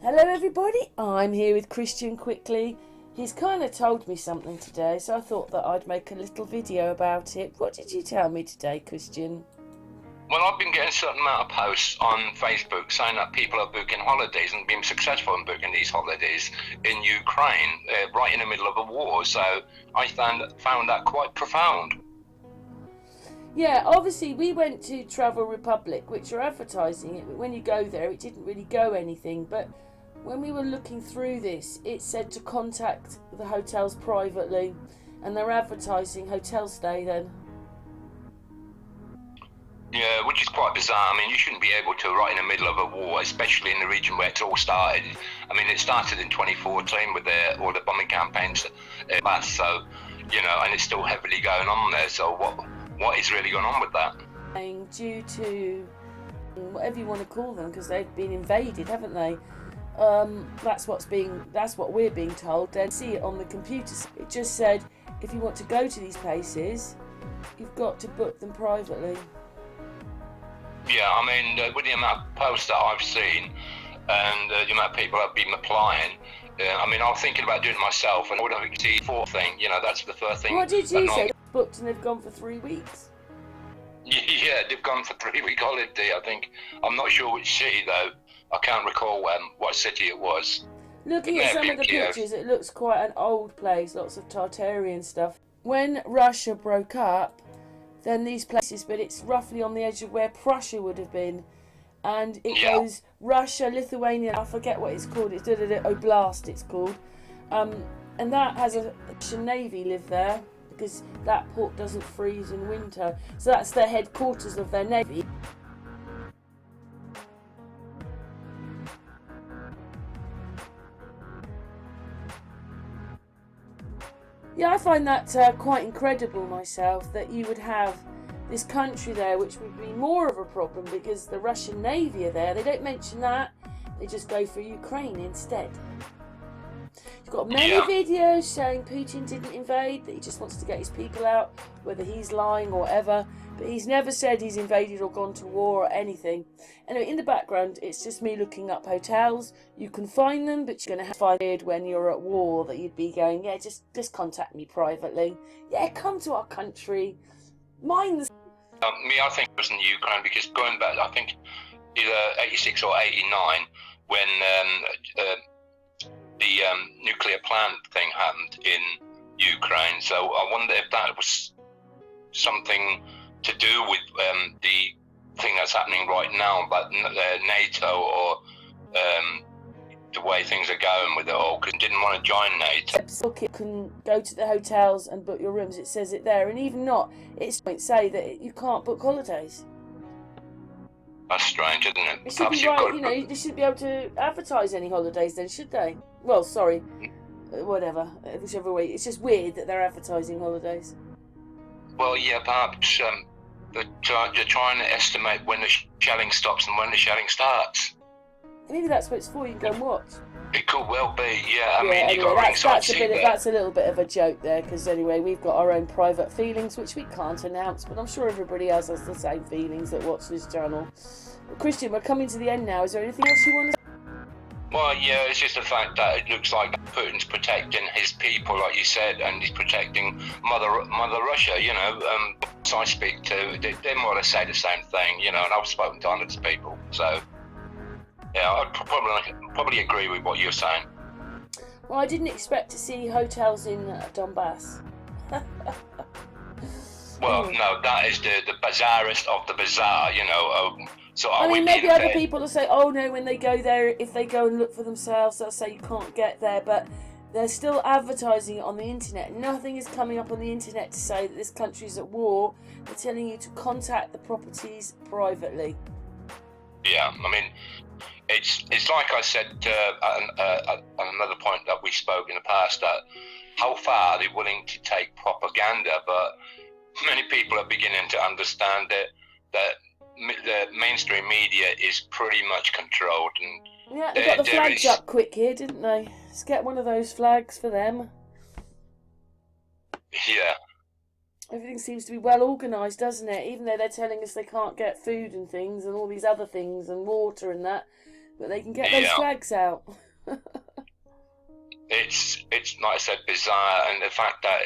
Hello everybody, I'm here with Christian quickly. He's kind of told me something today, so I thought that I'd make a little video about it. What did you tell me today, Christian? Well, I've been getting a certain amount of posts on Facebook saying that people are booking holidays and being successful in booking these holidays in Ukraine, right in the middle of a war. So I found that quite profound. Yeah, obviously we went to Travel Republic, which are advertising it, but when you go there it didn't really go anything. But when we were looking through this, it said to contact the hotels privately, and they're advertising hotel stay then. Yeah, which is quite bizarre. I mean, you shouldn't be able to, right in the middle of a war, especially in the region where it's all started. I mean, it started in 2014 with all the bombing campaigns at Dumbas, so, you know, and it's still heavily going on there. So what is really going on with that? Due to whatever you want to call them, because they've been invaded, haven't they? That's what we're being told. Then see it on the computers. It just said if you want to go to these places, you've got to book them privately. Yeah, I mean, with the amount of posts that I've seen and the amount of people have been applying, I mean, I'm thinking about doing it myself, and I would have the fourth thing, you know, that's the first thing. What did you say? Booked and they've gone for 3 weeks? Yeah, they've gone for 3-week holiday, I think. I'm not sure which city, though. I can't recall what city it was. Looking at some of the pictures, it looks quite an old place, lots of Tartarian stuff. When Russia broke up, then these places, but it's roughly on the edge of where Prussia would have been. And it goes Russia, Lithuania, I forget what it's called, it's Oblast it's called. And that has a Russian Navy live there, because that port doesn't freeze in winter. So that's their headquarters of their Navy. Yeah, I find that quite incredible myself, that you would have this country there, which would be more of a problem because the Russian Navy are there. They don't mention that, they just go for Ukraine instead. You've got many videos saying Putin didn't invade, that he just wants to get his people out, whether he's lying or whatever, but he's never said he's invaded or gone to war or anything. Anyway, in the background, it's just me looking up hotels. You can find them, but you're going to have to find it when you're at war, that you'd be going, yeah, just contact me privately. Yeah, come to our country. Mind the... I think it was in Ukraine, because going back, I think either 86 or 89, when the nuclear plant thing happened in Ukraine. So I wonder if that was something to do with the thing that's happening right now about NATO, or the way things are going with it all, because didn't want to join NATO. You can go to the hotels and book your rooms, it says it there, and even not, it won't say that you can't book holidays. That's strange, isn't it? It should be right, you know, they shouldn't be able to advertise any holidays then, should they? Well, sorry, whatever, whichever way. It's just weird that they're advertising holidays. Well, yeah, perhaps they're trying to estimate when the shelling stops and when the shelling starts. Maybe that's what it's for, you can go and watch. It could well be, yeah. I mean, anyway, you've got that's a little bit of a joke there, because anyway, we've got our own private feelings, which we can't announce, but I'm sure everybody else has the same feelings that watch this channel. Well, Christian, we're coming to the end now. Is there anything else you want to say? Well, yeah, it's just the fact that it looks like Putin's protecting his people, like you said, and he's protecting Mother Russia, you know. So I speak to, they more or less say the same thing, you know, and I've spoken to hundreds of people, so... yeah, I'd probably agree with what you're saying. Well, I didn't expect to see hotels in Dumbas. Well, no, that is the bizarrest of the bizarre, you know. So I mean, maybe other people will say, oh no, when they go there, if they go and look for themselves, they'll say you can't get there, but they're still advertising it on the internet. Nothing is coming up on the internet to say that this country's at war. They're telling you to contact the properties privately. Yeah, I mean, it's like I said at another point that we spoke in the past, that how far are they willing to take propaganda? But many people are beginning to understand that the mainstream media is pretty much controlled. And yeah, they got the flags up quick here, didn't they? Let's get one of those flags for them. Yeah. Everything seems to be well organised, doesn't it? Even though they're telling us they can't get food and things and all these other things and water and that, but they can get those flags out. It's like I said, bizarre, and the fact that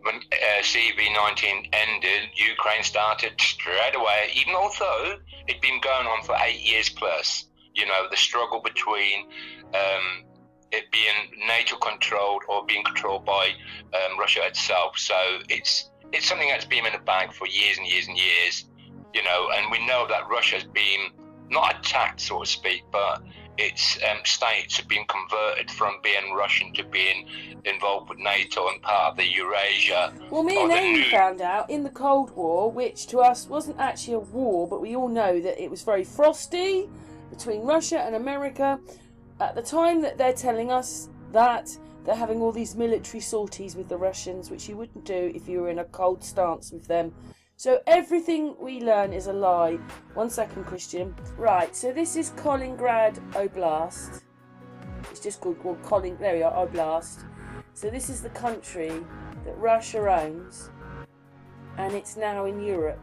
when CV-19 ended, Ukraine started straight away, even although it'd been going on for 8 years plus. You know, the struggle between it being NATO controlled or being controlled by Russia itself. So it's something that's been in the bag for years and years and years. You know, and we know that Russia's been not attacked, so to speak, but its states have been converted from being Russian to being involved with NATO and part of the Eurasia. Well, me and Amy found out in the Cold War, which to us wasn't actually a war, but we all know that it was very frosty between Russia and America. At the time that they're telling us that, they're having all these military sorties with the Russians, which you wouldn't do if you were in a cold stance with them. So everything we learn is a lie. 1 second, Christian. Right, so this is Kaliningrad Oblast. It's just called there we are, Oblast. So this is the country that Russia owns, and it's now in Europe.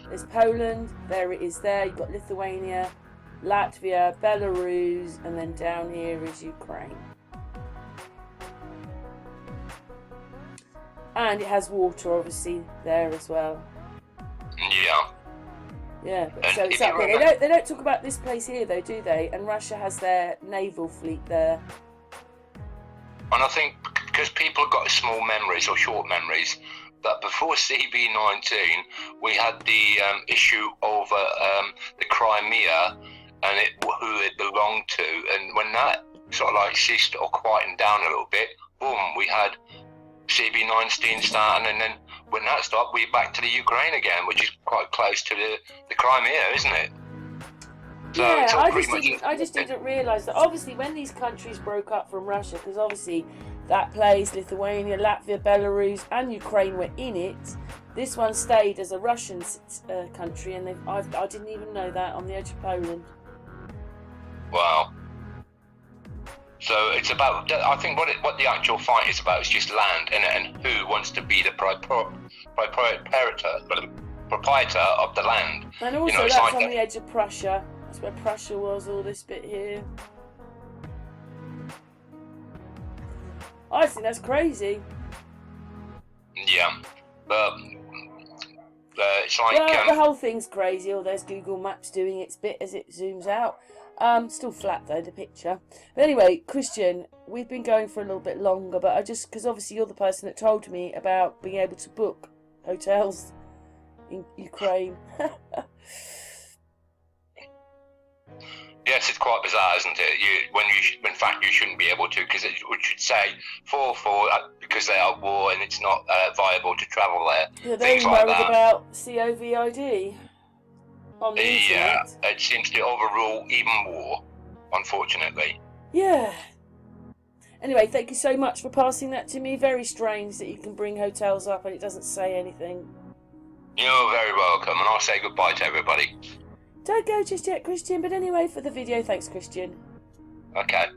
There's Poland, there it is there. You've got Lithuania, Latvia, Belarus, and then down here is Ukraine. And it has water, obviously, there as well. Yeah. Yeah, but so it's up there. They don't talk about this place here, though, do they? And Russia has their naval fleet there. And I think because people have got small memories or short memories, that before CV-19, we had the issue over the Crimea and who it belonged to. And when that sort of like ceased or quietened down a little bit, boom, we had CV-19 starting, and then when that stopped, we're back to the Ukraine again, which is quite close to the Crimea, isn't it? So yeah, I just didn't realise that obviously when these countries broke up from Russia, because obviously that place, Lithuania, Latvia, Belarus and Ukraine were in it, this one stayed as a Russian country, and I didn't even know that, on the edge of Poland. Wow. So it's about, I think what the actual fight is about is just land, and who wants to be the proprietor of the land. And also, that's like, on the edge of Prussia. That's where Prussia was, all this bit here. I think that's crazy. Yeah, but it's like... Well, the whole thing's crazy. Oh, there's Google Maps doing its bit as it zooms out. Still flat though, the picture. But anyway, Christian, we've been going for a little bit longer, but because obviously you're the person that told me about being able to book hotels in Ukraine. Yes, it's quite bizarre, isn't it? In fact, you shouldn't be able to, because it should say because they are at war and it's not viable to travel there. Yeah, they're worried about COVID on the internet. Yeah, it seems to overrule even war, unfortunately. Yeah. Anyway, thank you so much for passing that to me. Very strange that you can bring hotels up and it doesn't say anything. You're very welcome, and I'll say goodbye to everybody. Don't go just yet, Christian, but anyway, for the video, thanks, Christian. Okay.